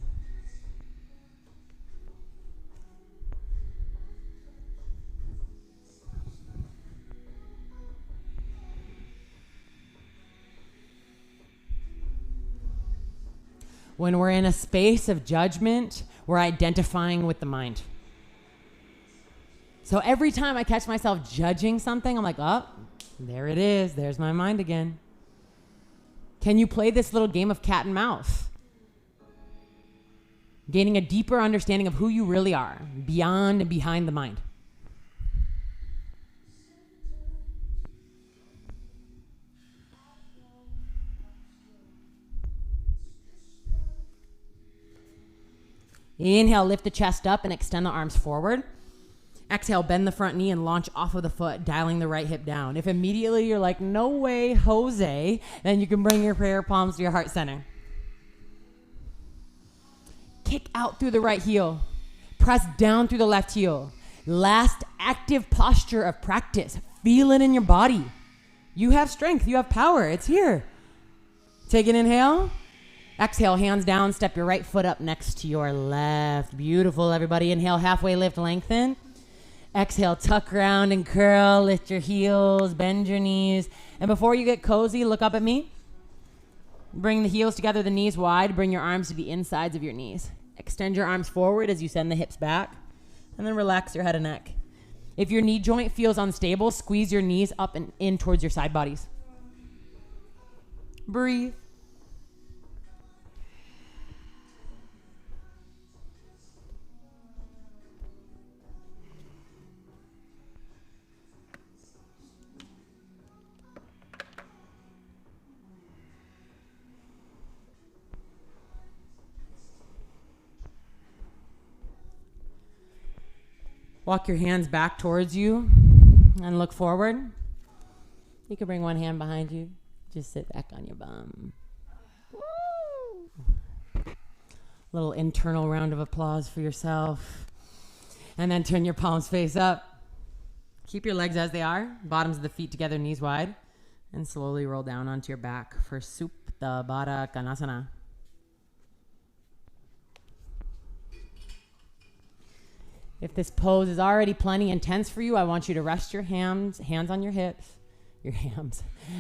When we're in a space of judgment, we're identifying with the mind. So every time I catch myself judging something, I'm like, oh, there it is. There's my mind again. Can you play this little game of cat and mouse? Gaining a deeper understanding of who you really are, beyond and behind the mind. Inhale, lift the chest up and extend the arms forward. Exhale, bend the front knee and launch off of the foot, dialing the right hip down. If immediately you're like, no way, Jose, then you can bring your prayer palms to your heart center. Kick out through the right heel. Press down through the left heel. Last active posture of practice. Feel it in your body. You have strength. You have power. It's here. Take an inhale. Exhale, hands down. Step your right foot up next to your left. Beautiful, everybody. Inhale, halfway lift, lengthen. Exhale, tuck around and curl. Lift your heels, bend your knees. And before you get cozy, look up at me. Bring the heels together, the knees wide. Bring your arms to the insides of your knees. Extend your arms forward as you send the hips back. And then relax your head and neck. If your knee joint feels unstable, squeeze your knees up and in towards your side bodies. Breathe. Walk your hands back towards you and look forward. You can bring one hand behind you. Just sit back on your bum. Woo! Little internal round of applause for yourself. And then turn your palms face up. Keep your legs as they are. Bottoms of the feet together, knees wide. And slowly roll down onto your back for Supta Baddha Konasana. If this pose is already plenty intense for you, I want you to rest your hands on your hips.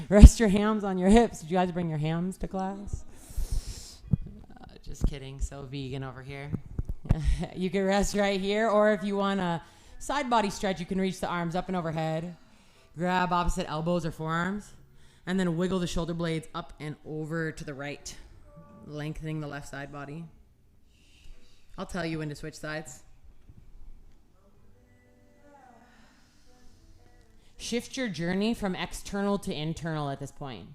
Rest your hams on your hips. Did you guys bring your hams to class? Just kidding. So vegan over here. You can rest right here, or if you want a side body stretch, you can reach the arms up and overhead. Grab opposite elbows or forearms, and then wiggle the shoulder blades up and over to the right, lengthening the left side body. I'll tell you when to switch sides. Shift your journey from external to internal at this point.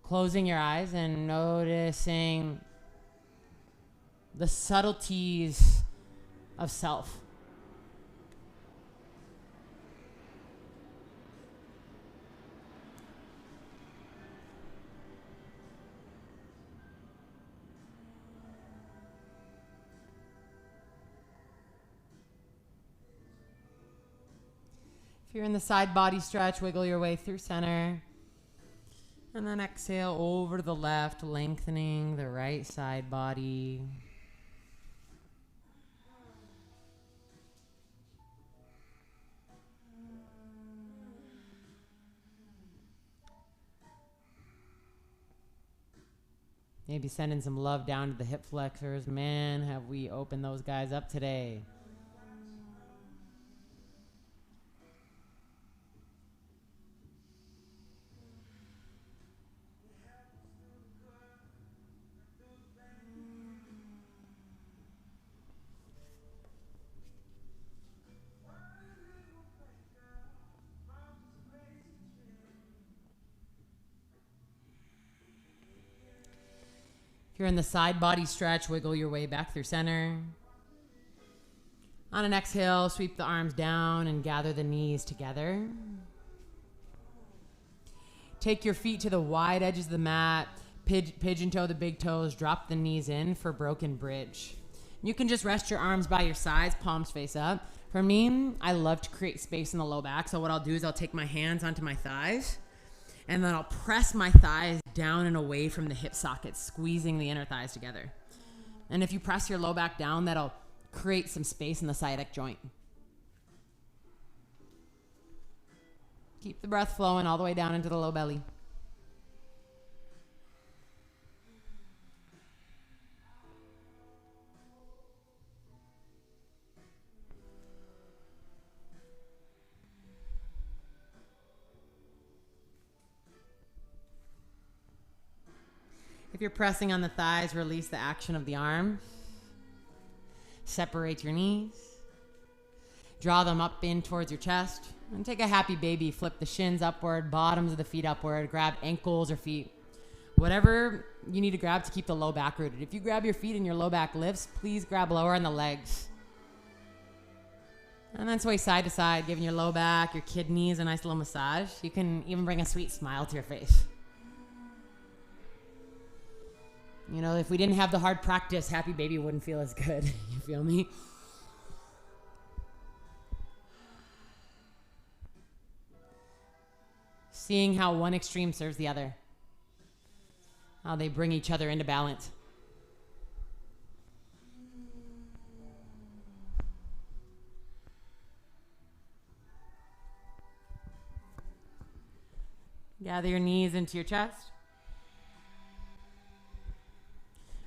Closing your eyes and noticing the subtleties of self. If you're in the side body stretch, wiggle your way through center. And then exhale over to the left, lengthening the right side body. Maybe sending some love down to the hip flexors. Man, have we opened those guys up today. You're in the side body stretch, wiggle your way back through center. On an exhale, sweep the arms down and gather the knees together. Take your feet to the wide edges of the mat, pigeon toe the big toes, drop the knees in for broken bridge. You can just rest your arms by your sides, palms face up. For me, I love to create space in the low back, so what I'll do is I'll take my hands onto my thighs, and then I'll press my thighs down and away from the hip sockets, squeezing the inner thighs together. And if you press your low back down, that'll create some space in the sciatic joint. Keep the breath flowing all the way down into the low belly. If you're pressing on the thighs, release the action of the arms. Separate your knees. Draw them up in towards your chest. And take a happy baby. Flip the shins upward, bottoms of the feet upward. Grab ankles or feet. whatever you need to grab to keep the low back rooted. If you grab your feet and your low back lifts, please grab lower on the legs. And then sway side to side, giving your low back, your kidneys a nice little massage. You can even bring a sweet smile to your face. You know, if we didn't have the hard practice, happy baby wouldn't feel as good. You feel me? Seeing how one extreme serves the other. How they bring each other into balance. Gather your knees into your chest.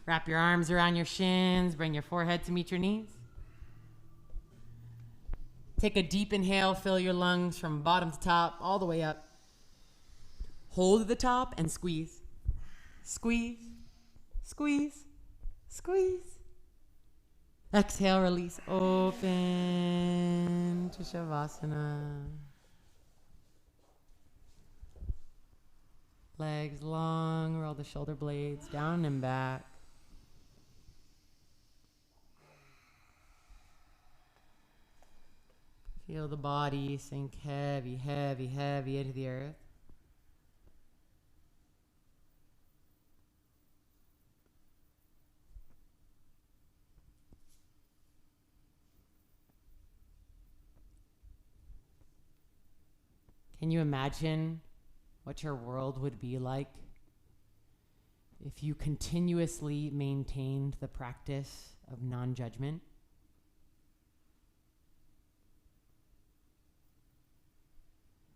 Wrap your arms around your shins. Bring your forehead to meet your knees. Take a deep inhale. Fill your lungs from bottom to top, all the way up. Hold at the top and squeeze. Squeeze. Squeeze. Squeeze. Exhale, release. Open to Savasana. Legs long. Roll the shoulder blades down and back. Feel the body sink heavy, heavy, heavy into the earth. Can you imagine what your world would be like if you continuously maintained the practice of non-judgment?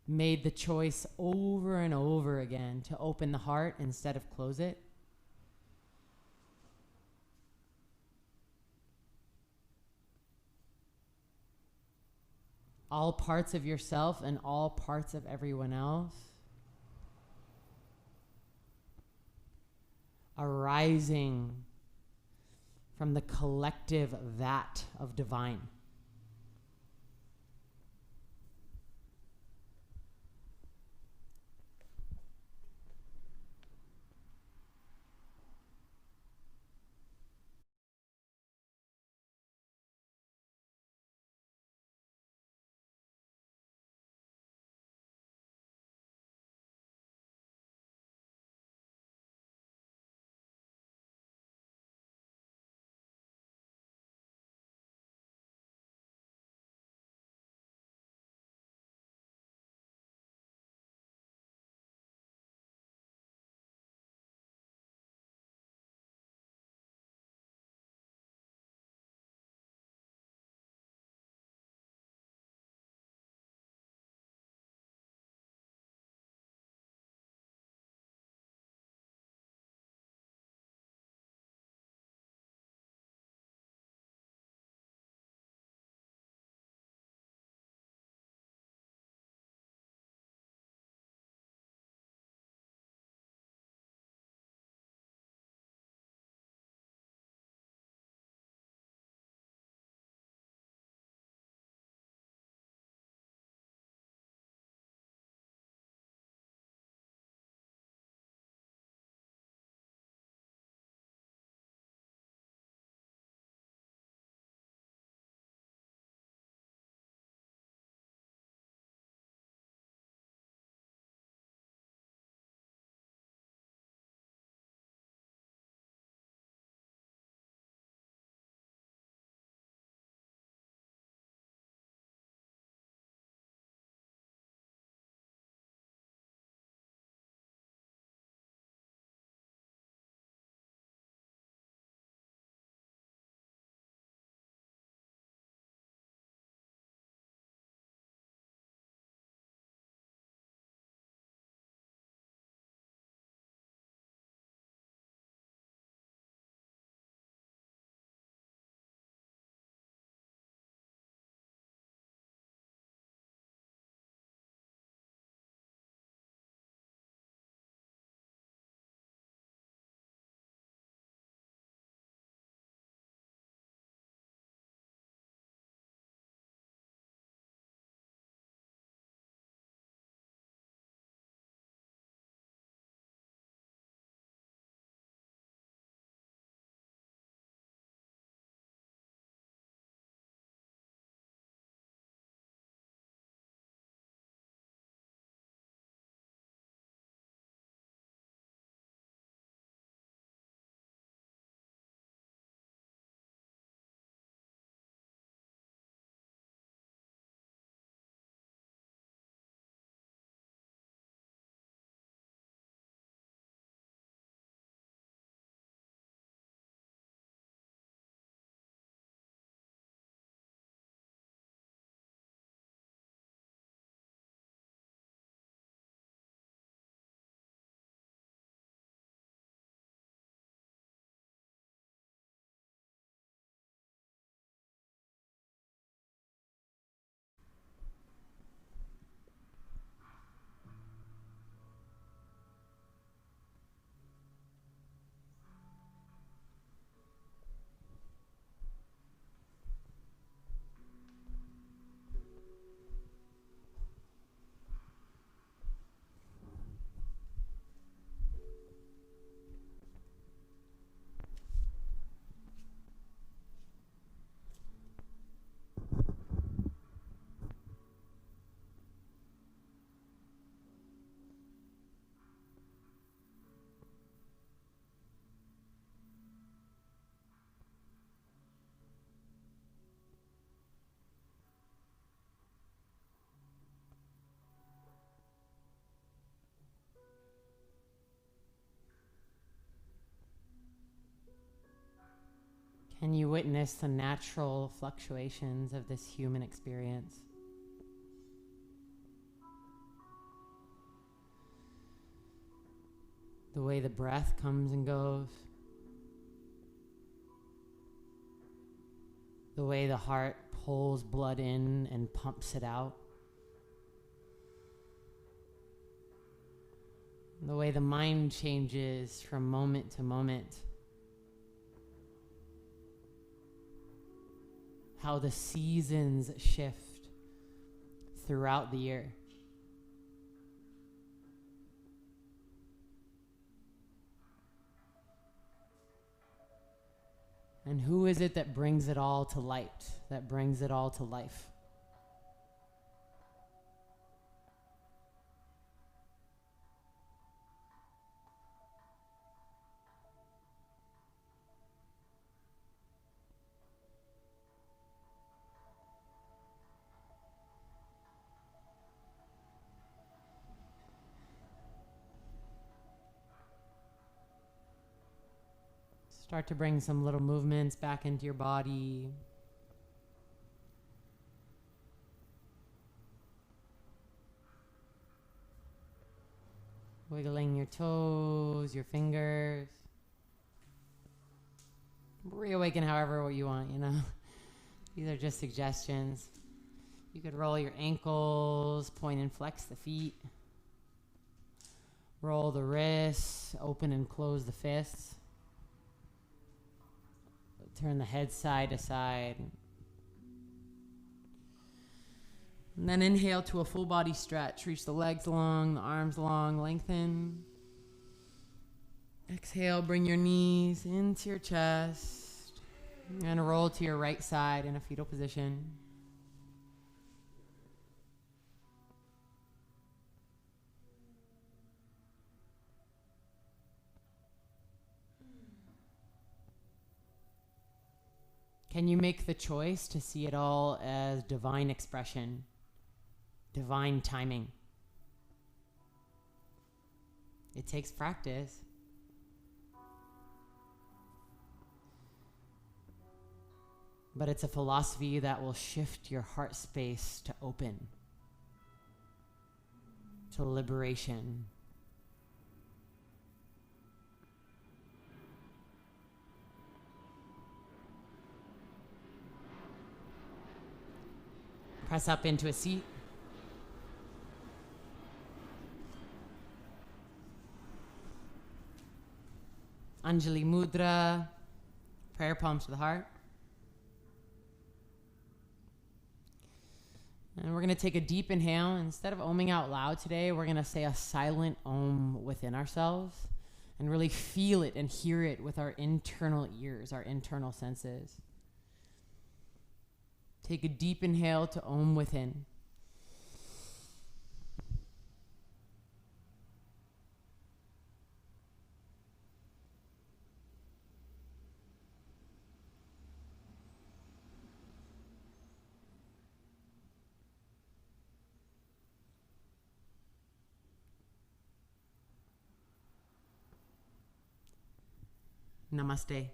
Made the choice over and over again to open the heart instead of close it? All parts of yourself and all parts of everyone else arising from the collective vat of divine. Can you witness the natural fluctuations of this human experience? The way the breath comes and goes. The way the heart pulls blood in and pumps it out. The way the mind changes from moment to moment. How the seasons shift throughout the year. And who is it that brings it all to light, that brings it all to life? Start to bring some little movements back into your body. Wiggling your toes, your fingers. Reawaken however you want, you know. These are just suggestions. You could roll your ankles, point and flex the feet. Roll the wrists, open and close the fists. Turn the head side to side. And then inhale to a full body stretch. Reach the legs long, the arms long, lengthen. Exhale, bring your knees into your chest. And roll to your right side in a fetal position. Can you make the choice to see it all as divine expression, divine timing? It takes practice. But it's a philosophy that will shift your heart space to open, to liberation. Press up into a seat. Anjali Mudra, prayer palms to the heart. And we're going to take a deep inhale. Instead of oming out loud today, we're going to say a silent om within ourselves and really feel it and hear it with our internal ears, our internal senses. Take a deep inhale to om within. Namaste.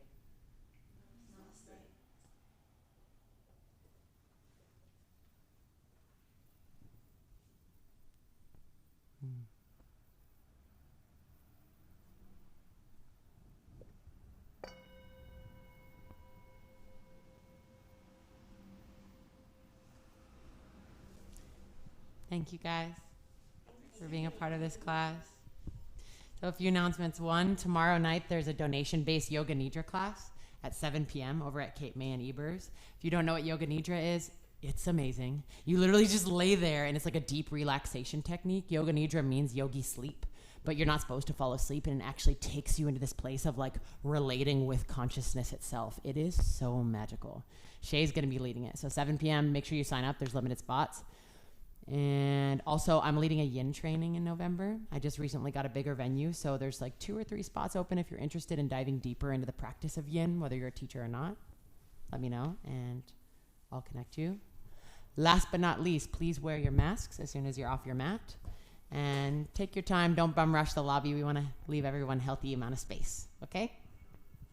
Thank you guys for being a part of this class. So a few announcements. One, tomorrow night there's a donation-based Yoga Nidra class at 7 p.m. over at Cape May and Ebers. If you don't know what Yoga Nidra is, it's amazing. You literally just lay there and it's like a deep relaxation technique. Yoga Nidra means yogi sleep, but you're not supposed to fall asleep, and it actually takes you into this place of like relating with consciousness itself. It is so magical. Shay's going to be leading it. So 7 p.m., make sure you sign up. There's limited spots. And also, I'm leading a yin training in November. I just recently got a bigger venue, so there's like 2 or 3 spots open if you're interested in diving deeper into the practice of yin, whether you're a teacher or not. Let me know, and I'll connect you. Last but not least, please wear your masks as soon as you're off your mat. And take your time. Don't bum rush the lobby. We want to leave everyone healthy amount of space, okay?